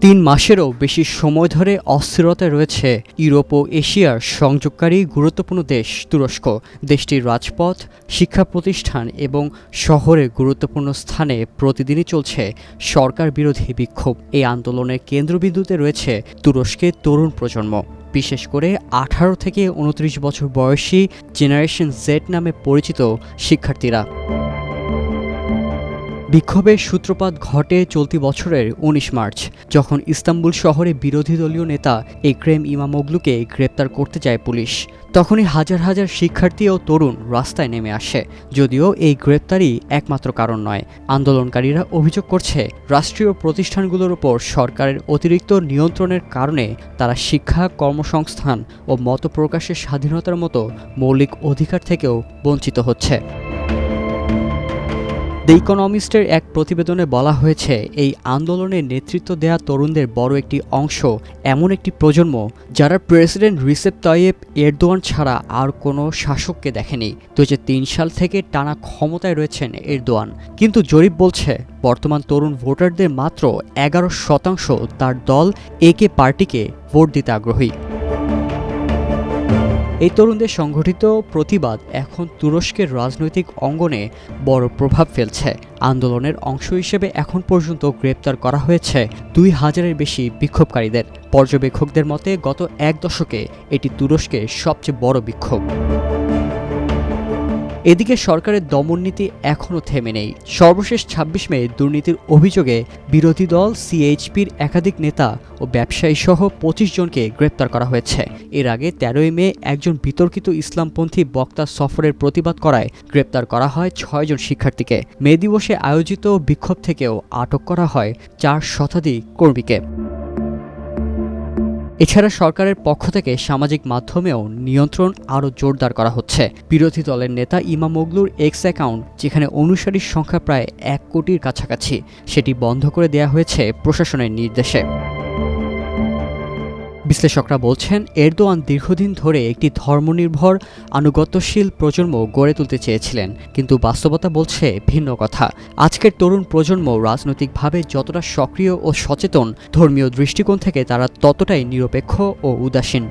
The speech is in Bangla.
3 মাসেরও বেশি সময় ধরে অস্থিরতায় রয়েছে ইউরোপ ও এশিয়ার সংযোগকারী গুরুত্বপূর্ণ দেশ তুরস্ক। দেশটির রাজপথ, শিক্ষা প্রতিষ্ঠান এবং শহরের গুরুত্বপূর্ণ স্থানে প্রতিদিনই চলছে সরকার বিরোধী বিক্ষোভ। এই আন্দোলনের কেন্দ্রবিন্দুতে রয়েছে তুরস্কের তরুণ প্রজন্ম, বিশেষ করে 18 থেকে 29 বছর বয়সী জেনারেশন জেড নামে পরিচিত শিক্ষার্থীরা। বিক্ষোভের সূত্রপাত ঘটে চলতি বছরের 19 মার্চ, যখন ইস্তাম্বুল শহরে বিরোধী দলীয় নেতা এক্রেম ইমামোগলুকে গ্রেপ্তার করতে যায় পুলিশ। তখনই হাজার হাজার শিক্ষার্থী ও তরুণ রাস্তায় নেমে আসে। যদিও এই গ্রেপ্তারই একমাত্র কারণ নয়। আন্দোলনকারীরা অভিযোগ করছে, রাষ্ট্রীয় প্রতিষ্ঠানগুলোর উপর সরকারের অতিরিক্ত নিয়ন্ত্রণের কারণে তারা শিক্ষা, কর্মসংস্থান ও মত প্রকাশের স্বাধীনতার মতো মৌলিক অধিকার থেকেও বঞ্চিত হচ্ছে। দ্য ইকোনমিস্টের এক প্রতিবেদনে বলা হয়েছে, এই আন্দোলনে নেতৃত্ব দেয়া তরুণদের বড় একটি অংশ এমন একটি প্রজন্ম যারা প্রেসিডেন্ট রিসেপ তাইয়েপ এরদোয়ান ছাড়া আর কোনো শাসককে দেখেনি। 2003 সাল থেকে টানা ক্ষমতায় রয়েছেন এরদোয়ান, কিন্তু জরিপ বলছে বর্তমান তরুণ ভোটারদের মাত্র 11% তার দল একে পার্টিকে ভোট দিতে আগ্রহী। এই তরুণদের সংগঠিত প্রতিবাদ এখন তুরস্কের রাজনৈতিক অঙ্গনে বড় প্রভাব ফেলছে। আন্দোলনের অংশ হিসেবে এখন পর্যন্ত গ্রেপ্তার করা হয়েছে 2000-এর বেশি বিক্ষোভকারীদের। পর্যবেক্ষকদের মতে গত 1 দশকে এটি তুরস্কের সবচেয়ে বড় বিক্ষোভ। এদিকে সরকারের দমননীতি এখনও থেমে নেই। সর্বশেষ 26 মে দুর্নীতির অভিযোগে বিরোধী দল সিএইচপির একাধিক নেতা ও ব্যবসায়ী সহ 25 জনকে গ্রেপ্তার করা হয়েছে। এর আগে 13 মে একজন বিতর্কিত ইসলামপন্থী বক্তা সফরের প্রতিবাদ করায় গ্রেপ্তার করা হয় 6 জন শিক্ষার্থীকে। মে দিবসে আয়োজিত বিক্ষোভ থেকেও আটক করা হয় 4 শতাধিক কর্মীকে। এছাড়া সরকারের পক্ষ থেকে সামাজিক মাধ্যমেও নিয়ন্ত্রণ আরও জোরদার করা হচ্ছে। বিরোধী দলের নেতা ইমামোগলুর এক্স অ্যাকাউন্ট, যেখানে অনুসারীর সংখ্যা প্রায় 1 কোটির কাছাকাছি, সেটি বন্ধ করে দেয়া হয়েছে প্রশাসনের নির্দেশে। বিশ্লেষকরা বলছেন, এরদোয়ান দীর্ঘদিন ধরে একটি ধর্মনির্ভর আনুগত্যশীল প্রজন্ম গড়ে তুলতে চেয়েছিলেন, কিন্তু বাস্তবতা বলছে ভিন্ন কথা। আজকের তরুণ প্রজন্ম রাজনৈতিকভাবে যতটা সক্রিয় ও সচেতন, ধর্মীয় দৃষ্টিকোণ থেকে তারা ততটাই নিরপেক্ষ ও উদাসীন।